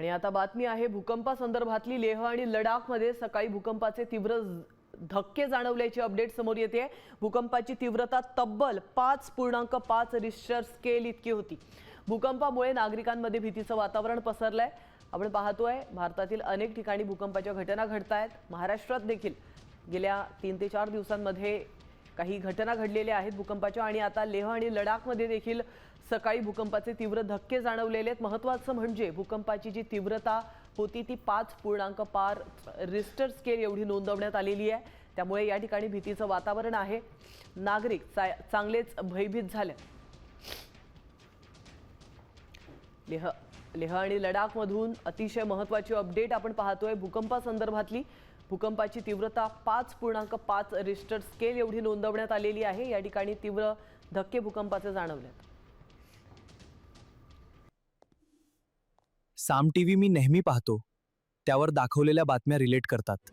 आणि आता बातमी आहे भूकंपासंदर्भातली। लेह आणि लडाखमध्ये सकाळी भूकंपाचे तीव्र धक्के जाणवल्याची अपडेट समोर येते। भूकंपाची तीव्रता तब्बल 5.5 रिश्टर स्केल इतकी होती। भूकंपामुळे नागरिकांमध्ये भीतीचं वातावरण पसरलंय। आपण पाहतोय भारतातील अनेक ठिकाणी भूकंपाच्या घटना घडतायत। महाराष्ट्रात देखील गेल्या 3 ते 4 दिवसांमध्ये काही घटना घडलेल्या आहेत भूकंपाच्या। आणि आता लेह आणि लडाखमध्ये देखील सकाळी भूकंपाचे तीव्र धक्के जाणवलेले आहेत। महत्त्वाचं म्हणजे भूकंपाची जी तीव्रता होती ती 5.5 रिश्टर स्केल एवढी नोंदवण्यात आलेली आहे। त्यामुळे या ठिकाणी भीतीचं वातावरण आहे। नागरिक चांगलेच भयभीत झाले। लेह आणि लडाखमधून अतिशय महत्त्वाची अपडेट आपण पाहतोय भूकंपासंदर्भातली। भूकंपाची तीव्रता 5.5 रिश्टर स्केल एवढी नोंदवण्यात आलेली आहे। या ठिकाणी तीव्र धक्के भूकंपाचे जाणवलेत। साम टीव्ही मी नेहमी पाहतो, त्यावर दाखवलेल्या बातम्या रिलेट करतात।